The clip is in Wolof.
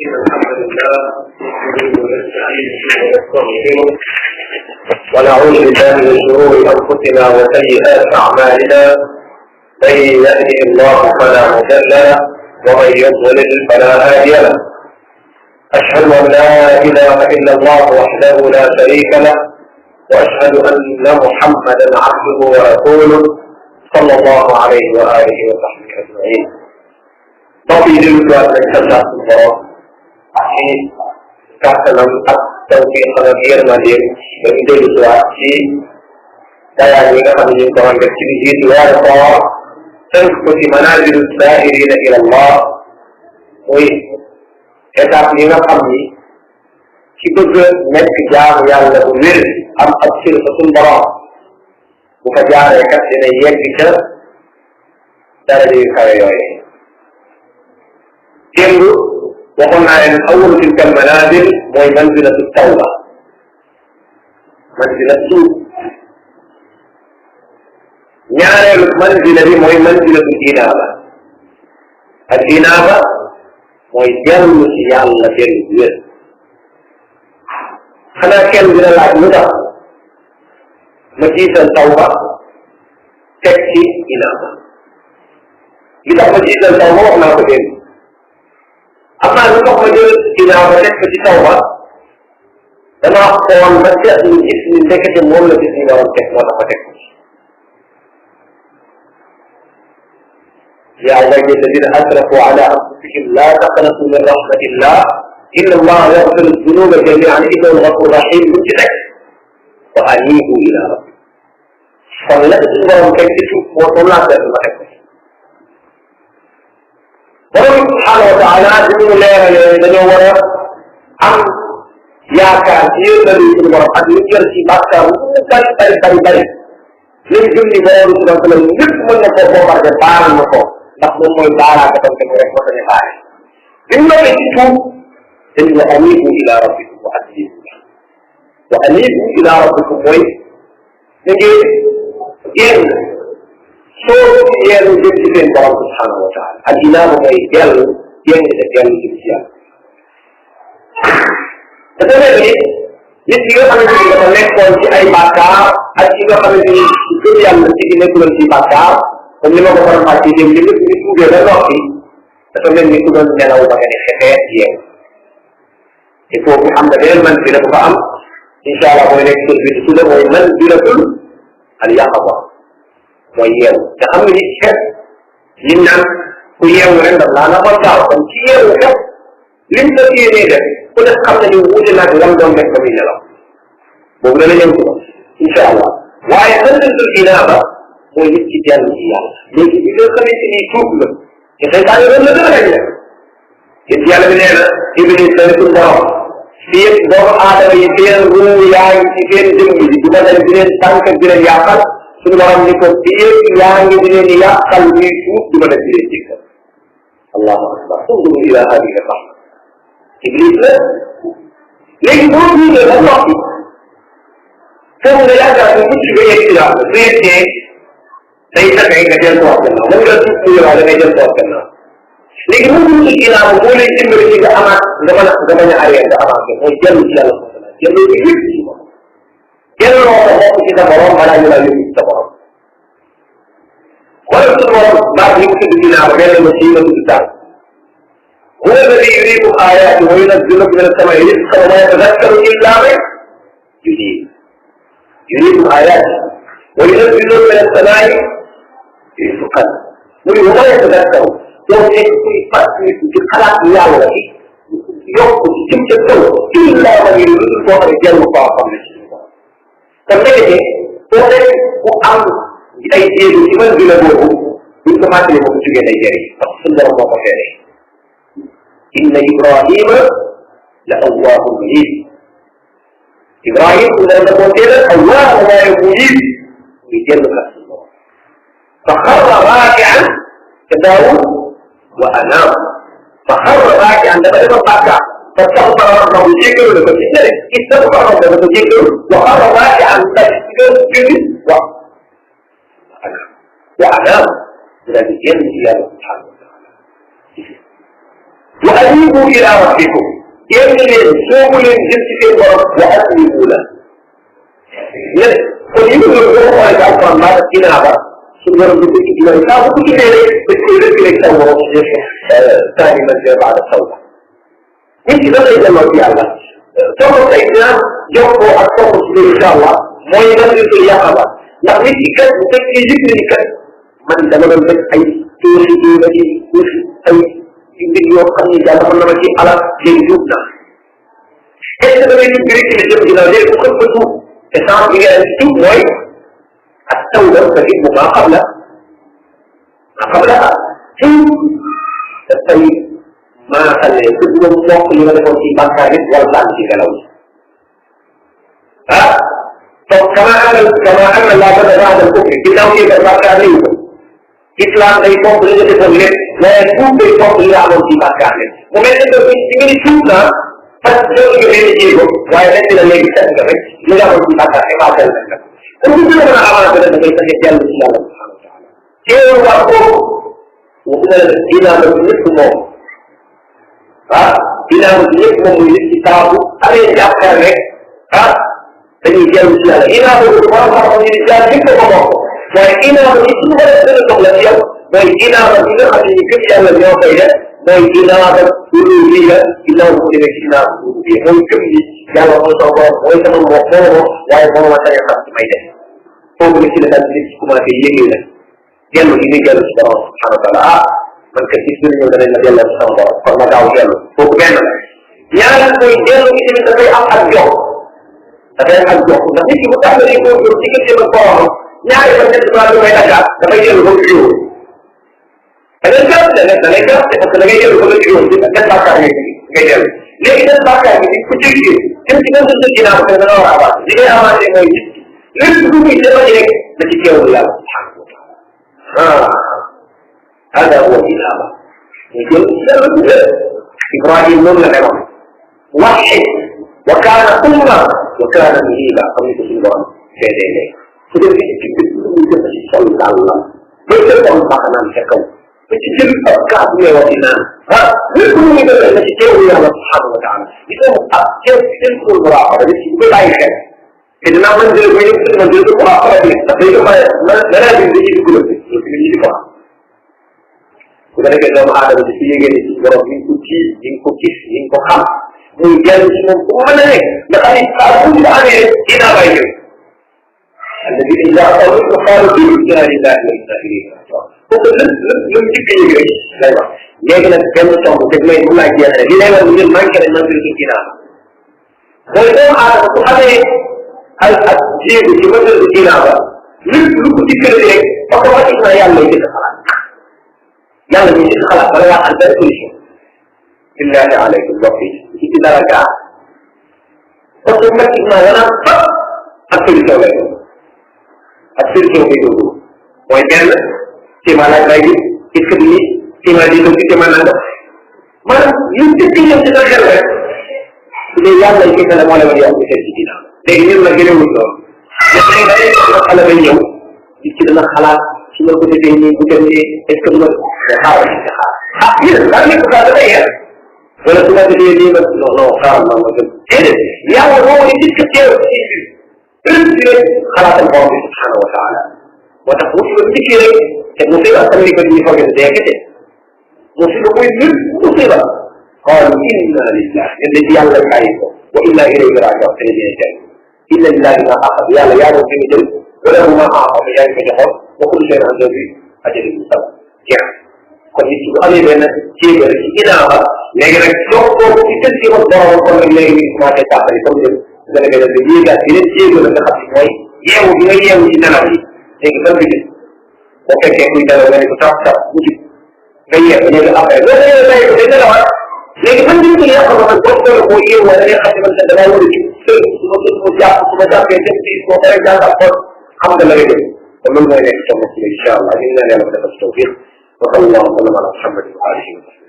إن الحمد لله نحمده ونستعينه ونستغفره ونعوذ بالله من شرور أنفسنا وسيئات أعمالنا من يهده الله فلا مضل له ومن يضلل فلا هادي له أشهد أن لا إله إلا الله وحده لا شريك له وأشهد أن محمدا عبده ورسوله صلى الله عليه وآله وصحبه أجمعين. Topi di luar negara semua, ini katakan atauki pengajian majlis begitu situasi saya juga kami kawan kecil di luar kau seperti mana di luar ini dari Allah, oi, kita punya kami kita net kerja yang lebih absil betul barang, bukan jalan dekat sini yang kita dari kaya ini. Kembu, وقلنا أن أول تلك المنازل هي منزلة التوبة منزلة التوبة يعني المنزلة دي هي منزلة الإنابة الإنابة هي جلس يا الله جل أنا كان من العبودة مجيء التوبة تكفي إنابة إذا مجيء التوبة ما بدين أما نطق مجال إذا بدأت في التوبة لما أقوى المبدأ من اسم ذكة المولى باسم وربك ورحمتك يا عبادي الذين أسرفوا على أنفسهم لا تقنطوا من رحمة الله إن الله يغفر الذنوب جميعا إنه الغفور الرحيم من جدك وأنيبوا إلى ربك فلا تسمعوا كيف تشوف وطلع ذلك Orang Subhanahu wa Taala itu menjawab am ya kafir dari semua adikir si bakar bukan dari Lingkung di bawah sudah terlebih menepuk pada depan menepuk tak memulai kepada mereka ternyata. Bila itu jadi anibu ila rabbikum wa anibu ila rabbikum wa jadi yang so yang diberikan oleh Allah Subhanahu wa Taala. Al-Ilah yang disediakan di Islam. Tetapi jika kami tidak melakukan si bakar, jika kami itu yang mesti dilakukan si bakar, kemudian orang pasti dia itu dia lagi. Tetapi itu kan jalan pakai sekat dia. Itu alhamdulillah man tidak paham. Insyaallah boleh itu sudah boleh man tidak pun al-yaqwa. Wayang, kami lihat lina kuyang rendah lana macam kia macam lina kia ni deh. Sudah kami ni wujud nak dalam dalam kami jalan. Bukan yang tu. Insyaallah. Wayang itu inaba, boleh kita dia. Jadi kita kami ini cukup. Kita tak ada lagi lagi. Kita ada ni, ini satu bahawa setiap bahawa ada yang guru yang ikan jumlah, kita ada yang tangkap dia yang Sebenarnya dia yang ini kalbi itu dimana dia jika Allah Akbar. Tunggu dia hari lepas. Iblis lagi bumi dia Allah. Kemudian ada itu juga yang tidak. Sebenarnya saya tak ingin kajian kuat kena. Mungkin itu ada kajian kuat kena. Lagi bumi kita boleh memberi kita amat zamannya hari yang amat. Mungkin dia jadi begitu. Jangan lupa kita bawa mana lagi kita bawa. Kalau semua bagi kita berada di masjid kita, هو الذي يريد آياته وينزل من السماء رزقا وما يتذكر إلا من يريد آياته وينزل من السماء رزقا وما يتذكر في الخلاق الله ولكن يوقف جمجة إلا من يريد الفقر الجل مطاقا Sebenarnya, orang yang ay dia di mana bila bohong, itu mati bohong juga dari. Sebenarnya apa pakai? Inna Ibrahim la Allahul Munib. Ibrahim sudah berkata Allah la yujib bijallah. Fakharra raki'an kedawu wa anam. Fakharra raki'an dapat berbaca. فاستغفر ربه ذكر لفتنه استغفر ربه ذكر وقال راجعا تذكر وأنام الذي ينزل سبحانه وتعالى anibu ila rabbikum yéen leen soobu leen jëm ci seen borom wa aslimu la ñett kon yi nga boo xoolee ci alquran maa def inaaba suñu borom bi dëkk ci yooyu saa bu ko tuddee rek dañ koy rëkk rek taw borom taani man de baada taw nit ki lan lay delloo ci yàlla soo tey dinaa jokkoo ak soxna si biir incha allah mooy lan la koy yàqaba ndax nit ki kat bu fekkee yëg na ni kat man dama doon def ay tuuti tuuti ay mbir yoo xam ni yàlla mën na ma ci alal léegi tuub na est-ce que damay tuub rek ne jëm ginnaaw léegi bu xëpp ba tuub te sans bi nga tuub mooy ak taw la nga gis mu maa xam la tuub dafay maanaam pour nga mokk li nga defoon ci bàkkaar yi wala daan ci ngelaw donc kama anna laa bëgg a raadal kufri ginnaaw yi nga bàkkaar yi ko islam day bokk li nga defoon lépp waaye tuub day bokk li nga amoon ci bàkkaar lépp mu mel ne que ci nga ni tuub naa parce que loolu nga leen jéego waaye nekk na léegi set nga rek li nga amoon ci bàkkaar évacué na nga pour ñu gën a mën a avancer da ngay fexe dellu ci yàlla subhanahu wa taala teewul waa boobu waxuma la dinaa la ñëpp moom dinaa la ñëpp moom muy nit ci taabu amee jàkkaar rek dañuy dellu ci yàlla dinaa la ko borom xam-xam yi jaar ñëpp ko bokk waaye dinaa la ci suñu war a gën a soxla ci yow mooy dinaa la ñi nga xam ne ñu gëm yàlla ñoo koy def mooy dinaa la uluhiyya ginnaaw bu demee ci dinaa la uluhiyya mooy gëm ni yàlla mooy sama borom mooy sama mbokk moomo waaye moo ma sañ a xam ci may def foofu la ci la daal nit ci commencé yëgee nag dellu gi muy dellu ci borom subhanahu wa taala man kat gis nañu danañ la delloo ci sama borom kon ma gaaw dellu foofu benn la ñaareel mooy dellu gi tamit dafay am ak jox dafay am ak jox ndax nit ki bu tàmbalee koo jox diggante ba borom ñaari ba ñetti fois lu may dagaat dafay dellu ba mu jiw da ngay gërëm da ngay gërëm parce que da ngay dellu ba nga jiwoon ci def bàkkaar ngay dellu léegi def bàkkaar bi ku jéggee dem ci même sa ginnaaw parce que da nga war a avancé li ngay avancé mooy nit lépp lu muy defati rek da ci teewul yàlla subhanahu wa taala هذا هو الإنابة يقول إبراهيم نور لهم وحد وكان أمة وكان مهيبا قبل تسلم سيدي فدر صلى الله ليس الله نام شكو فتجل أبكاد ويوتنا ويكون من الذي تقول الله سبحانه وتعالى يقول أبكاد تلك المراقبة التي بلا يخير إذا منزل ويكون منزل المراقبة تقول ما لازم يجب كل شيء bu ko defee doomu aadama bi si yëgee ni si borom ñu ngi ko tiis ñu ngi ko gis ñu ngi ko xam muy dellu si moom bu mën a nekk ndax ay saa bu ñu amee rek dinaa bay ñëw الذي إذا أردت قالوا إنا لله وإنا إليه راجعون kooku lépp lu mu njëkk a yëg rek lay wax léegi nag benn tomb te may mu laaj jeex rek li lay wax ngeen manqué nañ man ci ginnaaw mooy doomu aadama bu amee ay ak jéego ci mënal ci ginnaaw ba lépp lu ko dikkale rek automatiquement yàlla lay jëkk xalaat yàlla ñu ci xalaat bala ngaa am benn solution billahi alaykum mbokk yi ci dara gaa automatiquement danaa fa ak solution lay doon ak solution bi dugg mooy benn ciment laaj lay gis est-ce que ni ciment di dugg ciment nanga maanaam yu dëkk ñëw ci sa xel rek su dee yàlla yi kese la moo la war yàlla ci ginnaaw léegi ñun nag gënewul loolu mais tey day xale bay ñëw nit ki dana xalaat su ma ko defee nii bu demee est-ce que ma xaaral ci xaar yéen daa nekk saa dafay yàlla wala su ma defee nii ma non xaaral ma ma gën déedéet yàlla moo war a gis que teew ci bi rek xalaatal borom bi subhanahu wa taala moo tax musiba dikkee rek te musiba tamit ko ñu foog dee kete musiba muy lépp musiba qaalu inna lillah yéen ci yàlla bàyyi ko wa inna ilayhi raaji'uun te dina jël inna lillahi ma axad yàlla yaa doon fi jël wala mu ma axad yaa ngi ko joxoon wa kullu shay'in indahu ajalun musamma jeex kon nit bu amee benn jéego rek ci ginnaaw ba léegi nag jox ko ci kër gi woon borom kon nag léegi ñu commencé tàmbali comme jëm su ko defee nag yéegaat yeneen jéego la nga xam ne mooy yeewu bi nga yeewu ci nelaw yi léegi ban bi boo fekkee kuy nelaw nga ne ko tap tap mu jib nga yeewu léegi après loolu la lay ko day nelawaat léegi ban bi ko yàq ba man boo ko boo yeewu da ngay xam ne man damaa war a jib su ma jàppee def ci boo paree jàngal kon xam nga la ngay def te loolu mooy nekk sa bopp incha allah ñu ngi leen yàlla defal tawfiq wa sallallahu wa sallam ala muhammadin wa alihi wa sallam